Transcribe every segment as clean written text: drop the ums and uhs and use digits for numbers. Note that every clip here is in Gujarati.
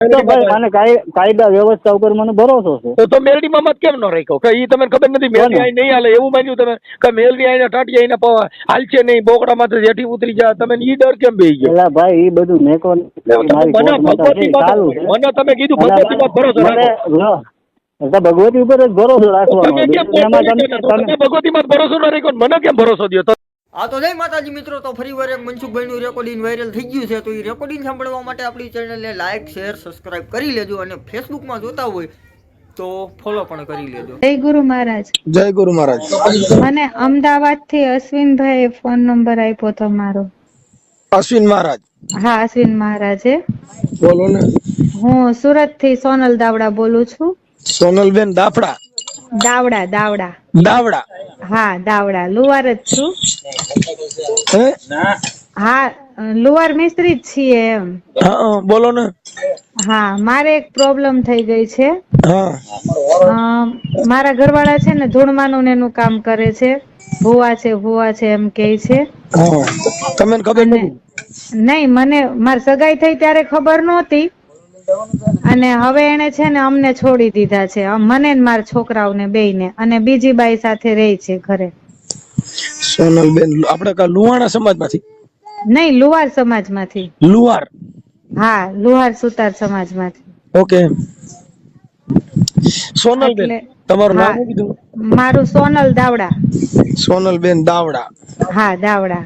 તો ભાઈ મને કાયદા વ્યવસ્થા ઉપર મને ભરોસો છે. તો મેલડીમાં મત કેમ ન રાખ્યો કે ઈ તમને ખબર નથી મેલડી આઈ નહીં હાલે એવું માન્યું તમે કે મેલડી આઈને ટાટી આઈને હાલશે નહીં બોકડામાંથી જેઠી ઉતરી જાય તમે ઈ ડર કેમ બેહી ગયા? એલા ભાઈ ઈ બધું મેકો મને તમે કીધું ભગવતીમાં ભરોસો રાખો. ભગવતી ઉપર જ ભરોસો રાખવાનો. તમે ભગવતીમાં ભરોસો ન રાખ્યો મને કેમ ભરોસો દો? હા તો જય માતાજી મિત્રો, તો ફરી વાર એક મનસુખભાઈનું રેકોર્ડિંગ વાયરલ થઈ ગયું છે. તો એ રેકોર્ડિંગ સાંભળવા માટે આપણી ચેનલને લાઈક શેર સબસ્ક્રાઇબ કરી લેજો, અને ફેસબુકમાં જોતા હોય તો ફોલો પણ કરી લેજો. જય ગુરુ મહારાજ. જય ગુરુ મહારાજ. મને અમદાવાદ થી અશ્વિનભાઈ ફોન નંબર આપ્યો તમારો. અશ્વિન મહારાજ? હા અશ્વિન મહારાજે. બોલો ને. હું સુરત થી સોનલ દાવડા બોલું છું. સોનલબેન દાફડા? દાવડા દાવડા દાવડા? હા દાવડા, લુવાર જ છું. હે? હા લુવાર મિસ્ત્રી જ છીએ એમ. હા બોલો ને. હા મારે એક પ્રોબ્લેમ થઈ ગઈ છે. હા મારા ઘરવાળા છે ને ધૂળમાનું ને એનું કામ કરે છે. ભુવા છે એમ કે છે. તમને ખબર નથી? નહીં, મને મારી સગાઈ થઈ ત્યારે ખબર નહોતી, અને હવે એને છે ને અમને છોડી દીધા છે, મને ને મારા છોકરાઓને બેયને, અને બીજી બાઈ સાથે રહે છે ઘરે. સોનલબેન આપણે કા લુહાણા સમાજમાંથી? નહીં, લુહાર સમાજમાંથી. લુહાર? હા લુહાર સુતાર સમાજમાંથી. ઓકે. સોનલબેન તમારું નામ શું કીધું? મારું સોનલ દાવડા. સોનલબેન દાવડા? હા દાવડા.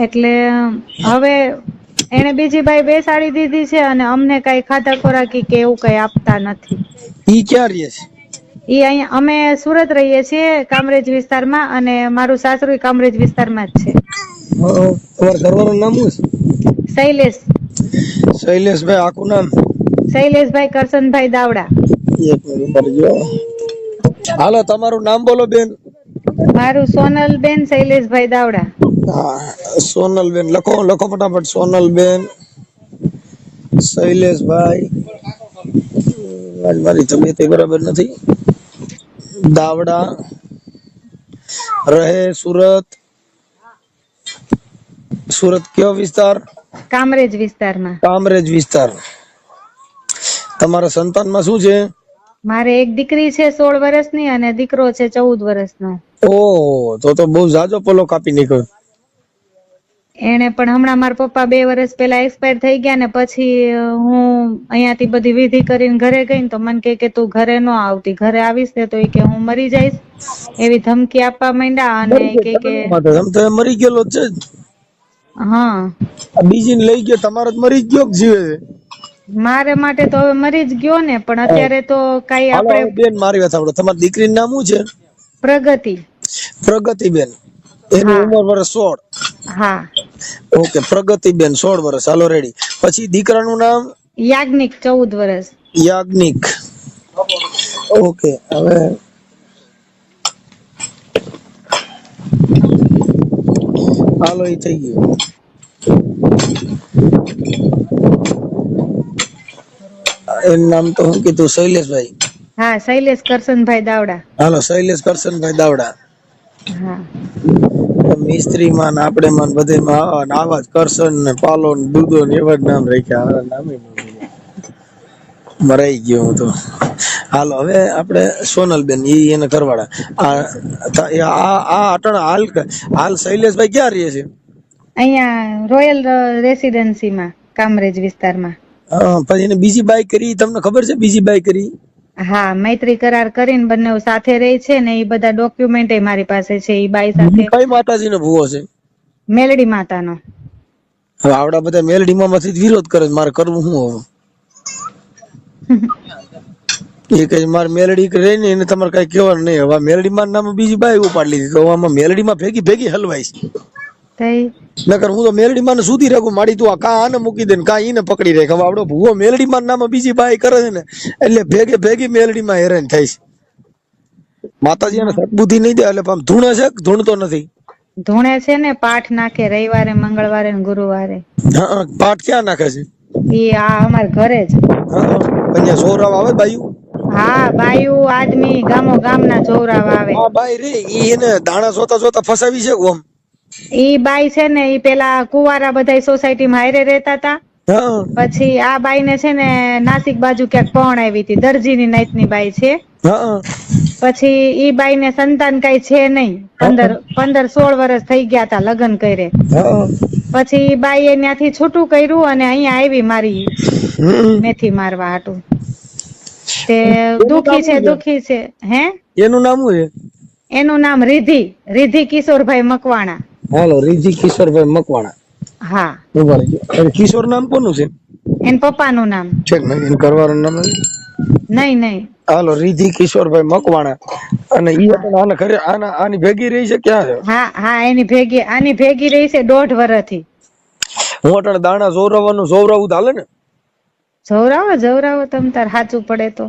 એટલે હવે એને બીજી બાઈ બેસાડી દીધી છે, અને અમને કઈ ખાધા ખોરાકી કે એવું કઈ આપતા નથી. ઈ ક્યાં રહે છે? ઈ અહીંયા અમે સુરત રહીએ છીએ કામરેજ વિસ્તારમાં, અને મારું સાસરું કામરેજ વિસ્તારમાં જ છે. તમારા ઘરવાળાનું નામ શું છે? શૈલેષ. શૈલેષભાઈ આખું નામ? શૈલેષભાઈ કરશનભાઈ દાવડા. એક મિનિટ કરજો. હાલો તમારું નામ બોલો બેન. મારું સોનલબેન શૈલેષભાઈ દાવડા. હા સોનલબેન લખો ફટાફટ. સોનલબેન શૈલેષભાઈ, મારી તબિયત બરાબર નથી, દાવડા, રહે સુરત. સુરત કયો વિસ્તાર? કામરેજ વિસ્તારમાં. કામરેજ વિસ્તાર. તમારા સંતાનમાં શું છે? મારે એક દીકરી છે 16 વર્ષની, અને દીકરો છે 14 વર્ષનો. ઓહ, તો બહુ જાજો પોલો કાપી નીકળ્યો. એને પણ હમણાં મારા પપ્પા 2 વર્ષ પહેલા એક્સપાયર થઈ ગયા, ને પછી હું અહીંયાથી બધી વિધિ કરીને ઘરે ગઈ, તો મને કે તું ઘરે ન આવતી, ઘરે આવીશ ને તો એ કે હું મરી જઈશ, એવી ધમકી આપવા માંડ્યા. અને કે મરી ગયેલો છે. હા બીજીને લઈ ગયો, તમારે મરી ગયો કે જીવે છે? મારે માટે તો હવે મરી જ ગયો ને, પણ અત્યારે તો કઈ આપણે. બેન મારી વાત સાંભળો, તમારી દીકરીનું નામ શું છે? પ્રગતિ. પ્રગતિબેન. એની ઉંમર વર્ષ 16? હા. ઓકે, પ્રગતિબેન 16 વર્ષ. હાલો રેડી. પછી દીકરાનું નામ? યાજ્ઞિક 14 વર્ષ. યાજ્ઞિક. ઓકે, હવે હાલો ઈ થઈ ગયું. એનું નામ તો શું કીધું? શૈલેષભાઈ? હા શૈલેષ કરશનભાઈ દાવડા. હાલો શૈલેષ કરશનભાઈ દાવડા. હા મિસ્ત્રી માં આપણે માં બધેમાં આવા જ કરશન ને પાલો ને દૂધો ને એવા જ નામ રાખ્યા. નામે મરાઈ ગયો હું તો. હાલો હવે આપણે સોનલબેન, ઈ એને કરવાડા. આ અટણ હાલ શૈલેષભાઈ ક્યાં રહે છે? અહીંયા રોયલ રેસિડેન્સી માં કામરેજ વિસ્તારમાં. પછી એને બીજી બાઈ કરી, તમને ખબર છે બીજી બાઈ કરી? હા મૈત્રી કરાર કરીને બંને સાથે રહે છે ને, એ બધા ડોક્યુમેન્ટ મારી પાસે છે. એ બાઈ સાથે. કઈ માતાજી નો ભૂવો છે? મેલડી માતાનો. હવે આવડા બધા મેલડી માંથી વિરોધ કરે, મારે કરવું શું? હવે એ કઈ મારે મેલડી રહી ને એને તમારે કઈ કહેવાનું નહીં. હવે મેલડી માં નામ બીજી બાઈ ઉપાડી લીધી, તો આમાં મેલડી માં ભેગી હલવાઈશ. નકર હું તો મેલડી માં સુધી રાખું. માડી તું કા આને મૂકી દે ને કા ઈને પકડી રાખે. હવે આવડો ભૂવો મેલડી માં નામ બીજી બાઈ કરે છે ને, એટલે ભેગી મેલડી માં હેરાન થાય છે. માતાજી એને સદબુદ્ધિ નહીં દે. એટલે આમ ધૂણે છે કે ધૂણતો નથી? ધૂણે છે ને, પાઠ નાખે રવિવારે, મંગળવારે ને ગુરુવારે. હા પાઠ ક્યાં નાખે છે? એ આ અમાર ઘરે જ. અહીંયા સોરાવ આવે બાયું? હા બાયું આદમી ગામના ચોરાવ આવે. હા બાઈ રે, ઈ એને દાણા જોતા ફસાવી છે. ઓમ ઈ બાઈ છે ને, ઈ પેલા કુવારા બધા સોસાયટી માં હારે રહેતા હતા. હા પછી આ બાઈ ને છે ને નાસિક બાજુ ક્યાંક પણ આવી હતી, દરજીની નાઈટની બાઈ છે. હા પછી ઈ બાઈ ને સંતાન કઈ છે નહીં, 15-16 વર્ષ થઈ ગયા તા લગ્ન કરે. હા પછી ઈ બાઈએ ત્યાંથી છૂટું કર્યું અને અહીંયા આવી મારી મેથી મારવા હાટું. તે દુખી છે. હે, એનું નામ શું છે? એનું નામ રિધિ કિશોરભાઈ મકવાણા. હાલો, રિધિ કિશોરભાઈ મકવાણા. હા, કિશોર નામ કોનું છે? એન પપ્પાનું નામ છે ને, એન ઘરવાળાનું નામ નહીં. હાલો, રિધિ કિશોરભાઈ મકવાણા. અને ઈ પણ આના ઘરે આની ભેગી રહી છે ક્યાં છે? હા, આની ભેગી રહી છે 1.5 વર્ષથી. હું અટાણે દાણા જોવરાવું ચાલે ને? જવરાવો તમ તાર સાચું પડે તો.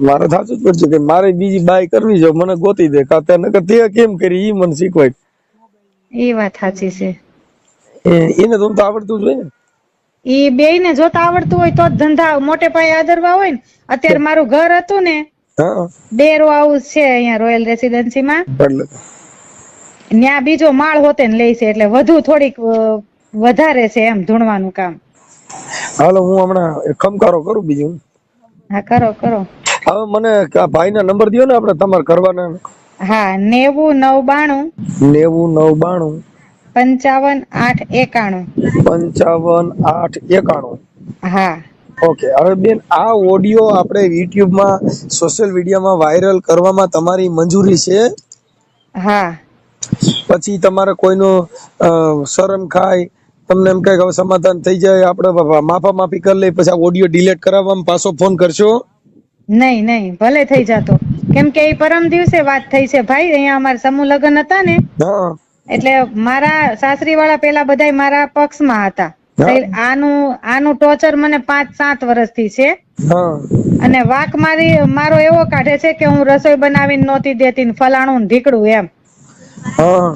મારે સાચું જ પડશે કે મારે બીજી બાય કરવી છે, મને ગોતી દે. કાતે નકર તે કેમ કરી ઈ મને શીખવાય. એ વાત સાચી છે. એને તો આવડતું જ હોય ને. ઈ બેય ને જોતા આવડતું હોય તો જ ધંધા મોટે પાયે આદરવા હોય ને. અત્યારે મારું ઘર હતું ને, 2 રો હાઉસ છે અહીંયા રોયલ રેસિડેન્સી માં, ત્યાં બીજો માળ હોતે ને લે છે, એટલે વધુ થોડીક વધારે છે એમ ધૂણવાનું કામ. હાલો, હું હમણાં ખમકારો કરું બીજું. હા, કરો. હવે મને ભાઈ ના નંબર દો ને, આપડે તમારે કરવાના. હા, 90 992 55 891. હા, ઓકે. હવે બેન, આ ઓડિયો આપણે યુટ્યુબ માં સોશિયલ મીડિયામાં વાયરલ કરવામાં તમારી મંજૂરી છે? હા. પછી તમારે કોઈનું શરમ ખાય, તમને એમ કઈ સમાધાન થઈ જાય, આપણે માફી કરી લઈ, પછી આ ઓડિયો ડિલીટ કરાવવામાં પાછો ફોન કરશો? નહીં, ભલે થઈ જાતો. કેમ કે એ પરમ દિવસે વાત થઈ છે ભાઈ, અહીંયા અમારા સમૂહ લગ્ન હતા ને, એટલે મારા સાસરી વાળા પેલા બધા મારા પક્ષમાં હતા. આનું ટોર્ચર મને 5-7 વર્ષથી છે. અને વાક મારો એવો કાઢે છે કે હું રસોઈ બનાવીને નહોતી દેતી ને ફલાણું ઢીકડું એમ.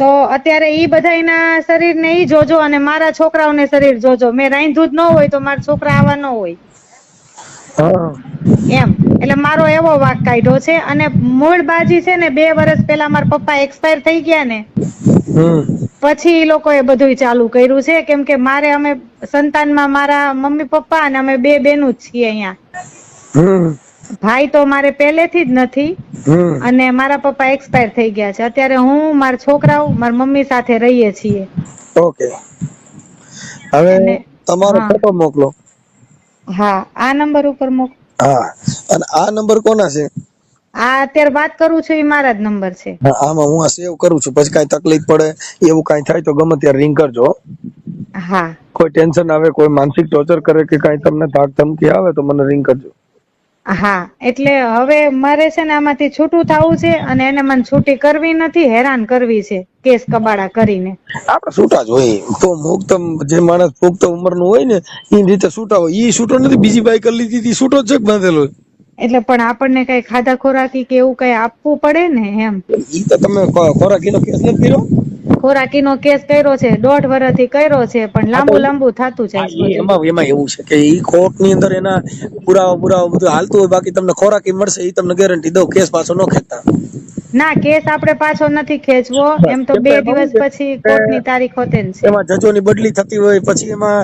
તો અત્યારે ઈ બધાના શરીર ને ઈ જોજો અને મારા છોકરાઓને શરીર જોજો. મેં રાંધ્યું જ ન હોય તો મારા છોકરા આવા ન હોય એમ. એટલે મારો એવો વાક કાઢ્યો છે. અને મૂળ બાજી છે ને, 2 વર્ષ પહેલા મારા પપ્પા એક્સપાયર થઈ ગયા ને, પછી એ લોકોએ બધું ચાલુ કર્યું છે. કેમ કે અમે સંતાનમાં મારા મમ્મી પપ્પા અને અમે 2 બહેનો જ છીએ અહીંયા. ભાઈ તો મારે પહેલેથી જ નથી, અને મારા પપ્પા એક્સપાયર થઈ ગયા છે. અત્યારે હું, મારા છોકરાઓ, મારી મમ્મી સાથે રહીએ છીએ. ઓકે, હવે તમારો ફોટો મોકલો. હા, આ નંબર ઉપર મોકલો. હા, અને આ નંબર કોના છે? આ અત્યારે વાત કરું છું એ મારા જ નંબર છે. આમાં હું આ સેવ કરું છું. પછી કઈ તકલીફ પડે, એવું કઈ થાય તો ગમે ત્યારે રિંગ કરજો. હા, કોઈ ટેન્શન આવે, કોઈ માનસિક ટોર્ચર કરે કે કઈ તમને ધાક ધમકી આવે તો મને રિંગ કરજો. હા, એટલે હવે મારે છે ને આમાંથી છૂટું થવું છે, અને એને મને છૂટી કરવી નથી, હેરાન કરવી છે કેસ કબાડા કરીને. આપણે છૂટા જ હોય તો મુક્ત, જે માણસ પુખ્ત ઉંમરનું હોય ને એ રીતે છૂટા હોય. ઈ છૂટો નથી, બીજી બાઈક કરી લીધી હતી, છૂટો જ છે બાંધેલો. એટલે પણ આપણને કઈ ખાધા ખોરાકી કે એવું કઈ આપવું પડે ને એમ. ઈ તો તમે ખોરાકીનો કેસ નથી કર્યો? ખોરાકીનો કેસ કર્યો છે, 1.5 વર્ષથી કર્યો છે, પણ લાંબુ થતું જાય. એમાં એવું છે કે ઈ કોર્ટ ની અંદર એના પુરાવા બધું હાલતું હોય, બાકી તમને ખોરાકી મળશે એ તમને ગેરંટી દઉં. કેસ પાછો ન ખેંચતા. ના, કેસ આપણે પાછો નથી ખેંચવો. એમ તો 2 દિવસ પછી કોર્ટની તારીખ હોતે છે. એમાં જજોની બદલી થતી હોય, પછી એમાં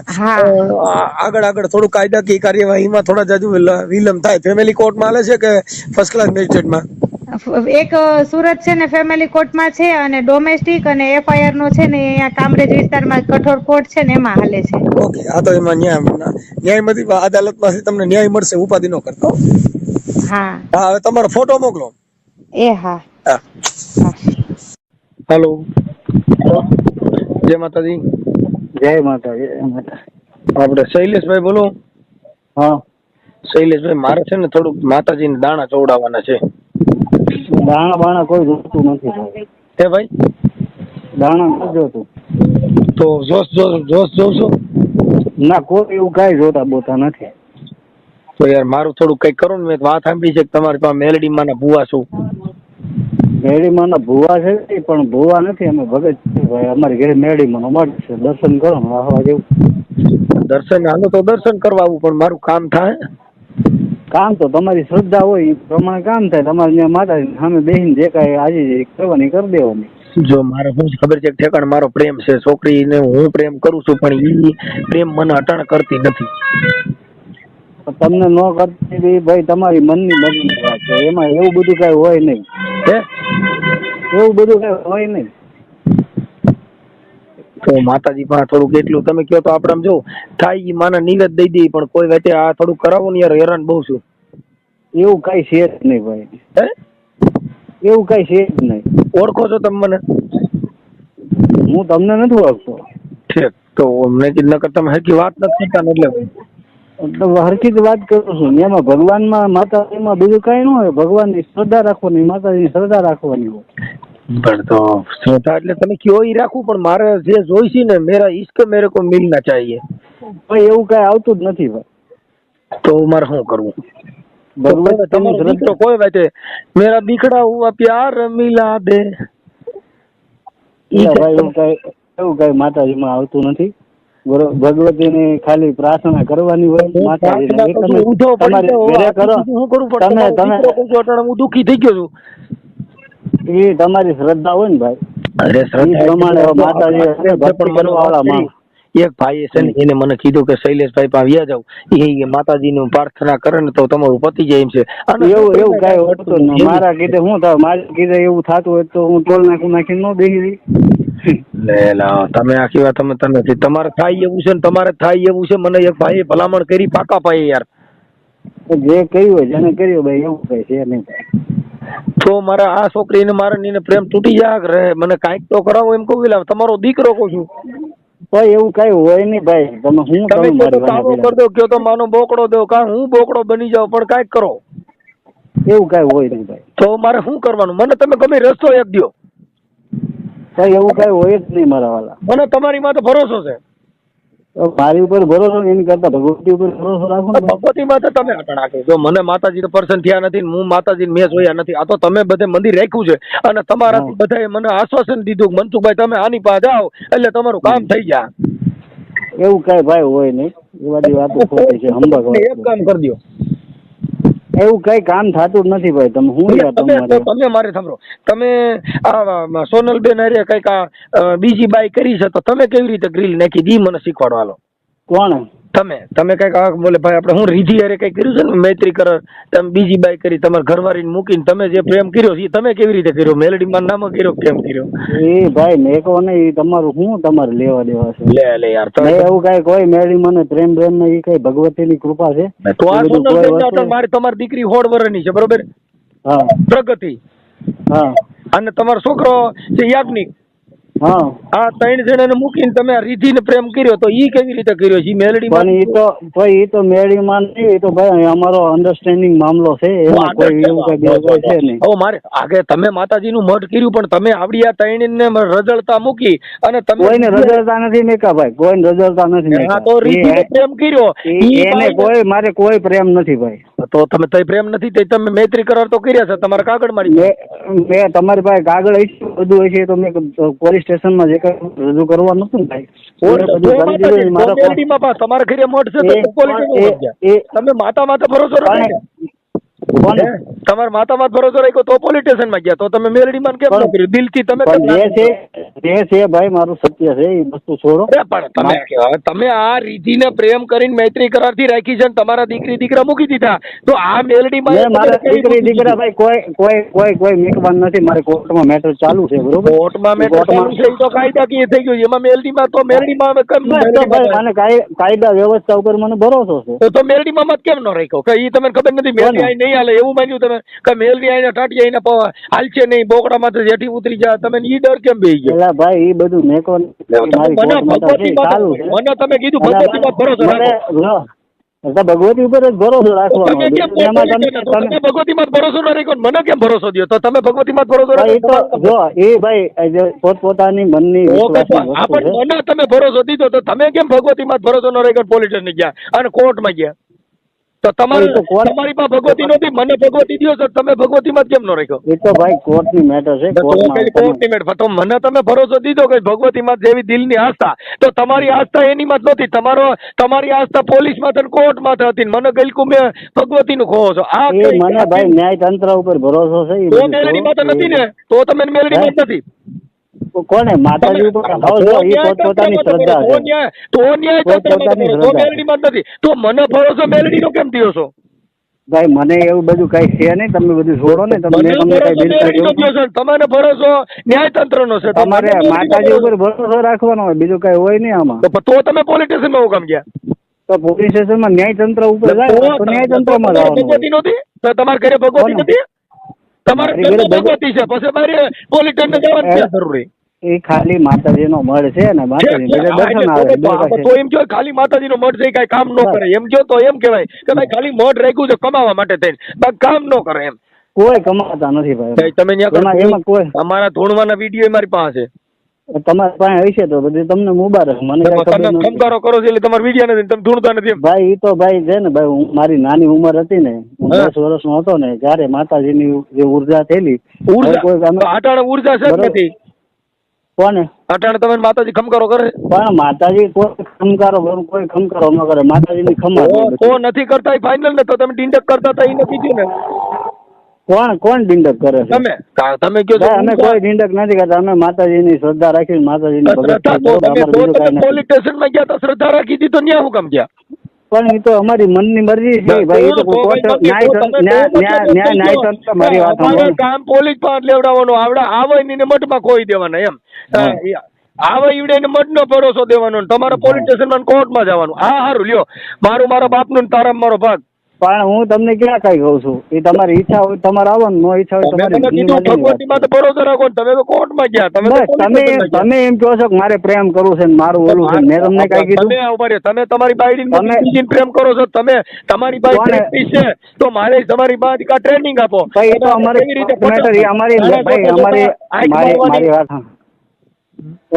આગળ થોડું કાયદાકીય કાર્યવાહીમાં થોડા જાજુ વિલંબ થાય. ફેમિલી કોર્ટમાં હાલે છે કે ફર્સ્ટ ક્લાસ મેજિસ્ટ્રેટમાં? એક સુરત છે ને ફેમિલી કોર્ટમાં છે, અને ડોમેસ્ટિક અને FIR નો છે ને અહીંયા કામરેજ વિસ્તારમાં કઠોર કોર્ટ છે ને એમાં હાલે છે. ઓકે, આ તો એમાં ન્યાયમતી અદાલતમાંથી તમને ન્યાય મળશે, ઉપાધિ ન કરતા. હા, હવે તમારો ફોટો મોકલો. હા. હેલો, જય માતાજી. જય માતાજી. આપણે શૈલેષભાઈ બોલો? હા, શૈલેષભાઈ, મારે છે ને થોડુંક માતાજીને દાણા ચોવડાવવાના છે. દાણા બાણા કોઈ જોતું નથી. હે ભાઈ? દાણા નથી જોતું તો જોશ જોશો? ના, કોઈ એવું કઈ જોતા બોતા નથી. તો યાર મારું થોડું કઈક કરો ને. મેં વાત સાંભળી છે કે તમારે ત્યાં મેલડી માં ના ભૂવા છું. મેરડી માં ના ભૂવા છે, પણ ભૂવા નથી, અમે ભગત છીએ ભાઈ. અમારી ઘરે મેરડી માં મઠ છે, દર્શન કરો રાહવા જેવું. દર્શન હાલો તો દર્શન કરવા આવું, પણ મારું કામ થાય. કામ તો તમારી શ્રદ્ધા હોય એ પ્રમાણે કામ થાય. તમારે ત્યાં માતાજી સામે બેસીને જે કાંઈ આજે કરવાની કરી દેવાની. જો મારે શું ખબર છે ઠેકાણ મારો પ્રેમ છે, છોકરીને હું પ્રેમ કરું છું, પણ ઈ પ્રેમ મને અટાણ કરતી નથી. તમને ન કરતી ભાઈ તમારી મનની મરજીની વાત છે, એમાં એવું બધું કઈ હોય નહીં. હે એવું બધું કઈ હોય નહીં. તો માતાજી પાસે થોડુંક એટલું તમે કહો તો આપણે આમ જો થાય ઈ માને નિવેદ દઈ દઈ, પણ કોઈ વચ્ચે આ થોડું કરાવો ને યાર, હેરાન બહુ છું. એવું કઈ છે જ નહીં ભાઈ. હે એવું કઈ છે જ નહીં. ઓળખો છો તમે મને? હું તમને નથી ઓળખતો. ઠીક, તો મેં કીધું નકર તમે હરખી વાત નથી કરતા ને એટલે હરખી જ વાત કરું છું. એમાં ભગવાનમાં માતાજીમાં બીજું કઈ ન હોય. ભગવાનની શ્રદ્ધા રાખવાની, માતાજીની શ્રદ્ધા રાખવાની હોય. પણ તો શ્રદ્ધા એટલે તમે કયો ઈ રાખવું, પણ મારે જે જોઈ છે ને મેરા ઈશ્ક મેરે કો મિલના ચાહીએ. ભાઈ એવું કઈ આવતું જ નથી ભાઈ. તો મારે શું કરવું? ભગવાન તમારો દીકરો કોઈ વાતે મેરા બીખડા હુઆ પ્યાર મિલા દે. એવું કઈ માતાજીમાં આવતું નથી. ભગવતીને ખાલી પ્રાર્થના કરવાની હોય. માતાજીને હું દુઃખી થઈ ગયો છું. એ તમારી શ્રદ્ધા હોય ને ભાઈ. અરે શ્રદ્ધા પ્રમાણે માતાજી ભક્તિ કરવા વાળા એક ભાઈ છે ને એને મને કીધું કે શૈલેષભાઈ પાસે વ્યા જાવ, એ માતાજીની પ્રાર્થના કરે ને તો તમારું પતિ જાય એમ છે. એવું કઈ હોતું નહીં. મારા કીધે શું થાય, મારા કીધે એવું થતું હોય તો હું ટોલ નાખીને ન બેસી. તમે આખી વાત તમે તમારે થાય એવું છે ને તમારે થાય એવું છે. મને એક ભાઈ ભલામણ કરી પાકા પાયે યાર. જે કર્યું હોય જેને કર્યું ભાઈ એવું કઈ છે નહીં. તો મારા આ છોકરીને મારે પ્રેમ તૂટી જાય રહે, મને કાંઈક તો કરાવો એમ કહું. તમારો દીકરો કહું છું. ભાઈ એવું કઈ હોય નહીં ભાઈ. તમે હું કરી દો કયો તો માનો બોકડો દો, કારણ હું બોકડો બની જાઉં, પણ કાંઈક કરો. એવું કઈ હોય નહીં ભાઈ. તો મારે શું કરવાનું? મને તમે ગમે રસ્તો એક દો. ભાઈ એવું કઈ હોય જ નહીં મારા વાલા. મને તમારી માં તો ભરોસો છે. મારી ઉપર ભરોસો એની કરતા ભગવતી ઉપર ભરોસો રાખો ને. ભગવતી માં તો તમે અટણ રાખો. જો મને માતાજી તો પર્સન થયા નથી, હું માતાજી મેં જોયા નથી. આ તો તમે બધે મંદિર રાખ્યું છે અને તમારાથી બધાએ મને આશ્વાસન દીધું કે મનસુખભાઈ તમે આની પાસે જાઓ એટલે તમારું કામ થઈ જાય. એવું કઈ ભાઈ હોય નહીં. એ બધી વાતો ખોટી છે. એક કામ કરી દો. એવું કઈ કામ થતું નથી ભાઈ. તમે હું તમે મારે સાંભળો, તમે આ સોનલબેન અરે કઈક બીજી બાઈ કરી છે તો તમે કેવી રીતે ગ્રીલ નાખી દી મને શીખવાડો. હાલો. કોણ? તમે કઈક બોલે ભાઈ આપણે હું રીધી અરે કઈ કર્યું છે ને મૈત્રી કર, તમે બીજી બાઈ કરી, તમારે ઘરવાળીને મૂકીને તમે જે પ્રેમ કર્યો છે તમે કેવી રીતે કર્યો? મેલડીમાં નામ કર્યો કેમ કર્યો? એ ભાઈ મેકો નહીં. તમારું શું તમારે લેવા દેવા છે? લે યાર એવું કઈ કોઈ મેલડીમાં પ્રેમ નહીં. કઈ ભગવતીની કૃપા છે. તો આ મારી તમારી દીકરી 16 વર્ષની છે બરોબર? હા. પ્રગતિ. હા. અને તમારો છોકરો છે યાજ્ઞિક. હા. આ 3 જણાને મૂકીને તમે આ રીધીને પ્રેમ કર્યો તો ઈ કેવી રીતે કર્યો છે? મેલડી પણ એ તો મેલડીમાં નહીં. એ તો ભાઈ અમારો અન્ડરસ્ટેન્ડિંગ મામલો છે. એમાં કોઈ એવું કઈ છે નહીં. ઓ મારે આગે તમે માતાજીનું મઢ કર્યું પણ તમે આવડી આ 3 ને રજળતા મૂકી અને તમે કોઈને રજળતા નથી મેકા ભાઈ. કોઈને રજળતા નથી. હા તો રીધીને પ્રેમ કર્યો એને કોઈ મારે કોઈ પ્રેમ નથી ભાઈ. તો તમે તઈ પ્રેમ નથી તે તમે મૈત્રી કરાર તો કર્યા છે તમારા કાગળ મારી. મેં તમારી પાસે કાગળ હશે બધું હશે તો મેં પોલીસ સ્ટેશનમાં જે કઈ રજૂ કરવાનું હતું ને ભાઈ. તમારા ઘરે મોટ છે તમે માતા માતા ભરોસો રાખ્યો. તમારા માતા માત ભરોસો રાખ્યો તો પોલીસ સ્ટેશન માં ગયા. તો તમે મેલડી માં કેમ ન કર્યું? દિલથી તમે છે ભાઈ. મારું સત્ય છે. એ વસ્તુ છોડો. પણ તમે આ રીધિને પ્રેમ કરીને મૈત્રી કરાર થી રાખી છે તમારા દીકરી દીકરા મૂકી દીધા. તો આ મેલડી માં મારા દીકરી દીકરા ભાઈ કોઈ મેકવાન નથી. મારે કોર્ટમાં મેટર ચાલુ છે બરોબર. કોર્ટમાં મેટર ચાલુ છે તો કાયદાકીય થઈ ગયું. એમાં મેલડી માં તો મેલડી માં મને કાયદા વ્યવસ્થા ઉપર મને ભરોસો છે. તો મેલડી માં મત કેમ ન રાખ્યો? કે ઈ તમને ખબર નથી મેલડી આઈ નહીં હાલે એવું માન્યું તમે કે મેલડી આઈને ટાટી આઈને હાલશે નહીં બોકડા માંથી જેઠી ઉતરી જાય તમે ઈ ડર કેમ બેહી ગયો? ભાઈ એ બધું મેકો મને તમે કીધું ભગવતી માં ભરોસો રાખો. ભગવતી ઉપર જ ભરોસો રાખવાનો. ભગવતી માં ભરોસો ના રાખ્યો મને કેમ ભરોસો દો? તો તમે ભગવતી માં ભરોસો રાખો. જો એ ભાઈ પોતપોતાની મનની મને તમે ભરોસો દીધો તો તમે કેમ ભગવતી માં ભરોસો ન રાખ્યો? પોલીસ સ્ટેશન ગયા અને કોર્ટમાં ગયા તો તમારી પાસે ભગવતી નથી. મને ભગવતી દો છો તમે ભગવતી માં કેમ ન રાખ્યો? એ તો ભાઈ કોર્ટની મેટર છે. કોર્ટની મેટર. તો મને તમે ભરોસો દીધો કે ભગવતી માં જેવી દિલની આસ્થા, તો તમારી આસ્થા એની માં જ નથી. તમારી આસ્થા પોલીસ માં કોર્ટ માં હતી. મને ગલકુ મેં ભગવતી નું ખોવો છો. આ મને ભાઈ ન્યાય તંત્ર ઉપર ભરોસો છે. તો મેલડી માં તો નથી ને? તો તમે મેલડી માં નથી. કોને માતાજી ઉપર હવે જો એ પોતપોતાની શ્રદ્ધા છે. તો ન્યાય પોતપોતાની તો શ્રદ્ધા. મેલડીમાં જ નથી. તો મને ભરોસો મેલડીનો કેમ થયો છો? ભાઈ મને એવું બધું કઈ છે નહીં, તમે બધું છોડો ને. તમને મને તમને ભરોસો કઈ બિલ મેલડીનો થયો છે, તમારે ભરોસો ન્યાયતંત્રનો છે. તો તમારે મને માતાજી મેલડીનો ઉપર ભરોસો રાખવાનો હોય, બીજું કઈ હોય નહીં આમાં. તો તમે પોલીસ સ્ટેશનમાં હું કામ ગયા? તો પોલીસ સ્ટેશનમાં ન્યાયતંત્ર ઉપર જાય તો ન્યાયતંત્રમાં તમારે જવાનું ભગવતી નહોતી? તો તમારા ઘરે ભગવતી કોને? નથી? તમારે મારી ઘરે ઘરે ભગવતી છે, પછી મારે પોલીસ સ્ટેશન જવાની ક્યાં જરૂરી? એ ખાલી માતાજીનો મળ છે ને, માતાજી એટલે દર્શન આવે બીજું કાંઈ તો છે. એમ કહો ખાલી માતાજીનો મઠ છે, કઈ કામ ન કરે એમ કહો તો એમ કહેવાય કે ભાઈ ખાલી મઠ રાખ્યું છે કમાવા માટે થઈને, બાકી કામ ન કરે એમ. કોઈ કમાતા નથી ભાઈ. તમે એમાં કોઈ અમારા ધૂણવાના વિડીયો મારી પાસે તમારી પાસે હશે તો બધી તમને મુબારક. મને છે. કઈ ખબર તમે નથી. ખમકારો કરો છો એટલે તમારા વિડીયો નથી, તમે ધૂણતા નથી એમ. ભાઈ એ તો ભાઈ છે ને ભાઈ, મારી નાની ઉંમર હતી ને, હું હા. 10 વર્ષનો હતો ને, જ્યારે માતાજીની જે ઉર્જા થયેલી ઉર્જા કોઈ અમે- અટાણે ઉર્જા છે જ બરોબર. નથી. કોને અટાણે તમે માતાજી ખમકારો કરે પણ માતાજી કોઈ ખમકારો કોઈ ખમકારો ન કરે, માતાજીની ખમા છે તો બધી. નથી કરતા એ ફાઇનલ ને. તો તમે ડિંડક કરતા હતા એ નથી કીધું ને કોણ ડિંડક કરે છે? તમે તમે કહો છો ભાઈ, અમે કોઈ ડિંડક નથી કરતા. અમે માતાજીની શ્રદ્ધા રાખી, માતાજીની ભગત શ્રદ્ધા કરી. તો અમારે બીજું કાંઈ નથી. પોલીસ સ્ટેશનમાં ગયા તો શ્રદ્ધા રાખી હતી, તો ન્યા હું કામ ગયા? પણ એ તો અમારી મનની મરજી છે ભાઈ. એ તો કોર્ટ ન્યાયતંત્ર મારી વાત અમારે સાંભળો. કામ પોલીસ પાસે લેવડાવવાનું આવડે આવે ને મઠમાં ખોઈ દેવાના એમ. આવે ઈવડે ને મઠનો ભરોસો દેવાનો ને તમારે પોલીસ સ્ટેશનમાં કોર્ટમાં જવાનું. હા સારું લ્યો, મારા બાપનું ને તારા મારો ભાગ. પણ હું તમને ક્યાં કઈ કહું છું, એ તમારી ઈચ્છા હોય તમારે આવવાનું, નો ઈચ્છા હોય તમે તમારી કીધું મરજીની વાત. ભગવતીમાં તો ભરોસો રાખો ને તમે તો કોર્ટમાં ગયા. તમે તો બસ પોલીસ તમે સ્ટેશનમાં ગયા. તમે એમ કહો છો કે મારે પ્રેમ કરવું છે ને મારું ઓલું છે ને. મેં તમને કઈ કીધું? તમે ઉભા રહ્યો. તમે તમારી બાયડીને તમે- બીજીને પ્રેમ કરો છો. તમે તમારી બાઈ કોને? પ્રેક્ટિસ છે તો મારે તમારી બાઈ કા ટ્રેનિંગ આપો. ભાઈ એ તો તમે અમારે કેવી રીતે મેટર, એ અમારી મારા ભાઈ જોડે અમારી આંખ મારી મારવાની- મારી વાત સાંભળો.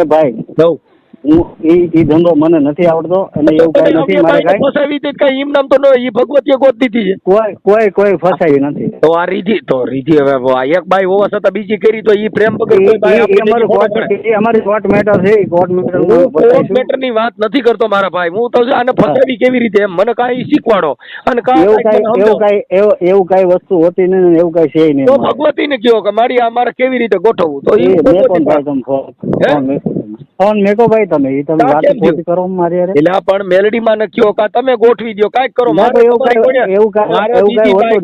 એ ભાઈ જવું. હું એ ધંધો મને નથી આવડતો અને એવું કઈ નથી મારે કઈ. ફસાવી હતી કઈ એમ નામ તો ન એ ભગવતીએ ગોત દીધી છે. કોઈ ફસાયું નથી. તો આ રીધી હવે આ એક બાઈ હોવા છતાં બીજી કરી તો ઈ પ્રેમ વગર કોઈ બાઈ એ આપણે અમારું ખોટો કોર્ટ પડે. એ અમારી કોર્ટ મેટર છે. એ કોર્ટ મેટર હું કોર્ટ મેટર ની વાત નથી કરતો મારા ભાઈ. હું તો આને ફસાવી કેવી રીતે એમ મને કાંઈ શીખવાડો અને એવું કઈ વસ્તુ હોતી નહીં ને એવું કઈ છે નહીં. તો ભગવતી ને કહો કે મારી આ મારે કેવી રીતે ગોઠવવું તો ઈ મેકો ભગવતી ભાઈ તમે ફોન મેકો ભાઈ તમે. એ તમે વાત ખોટી કરો મારી હારે. એટલે આ પણ મેલડીમાં ન કયો કા તમે ગોઠવી દો કાંઈક કરો. ના મારે ભાઈ, તમારી એવું જોડે કાંઈ મારે હોતું જ બીજી નથી. બાઈ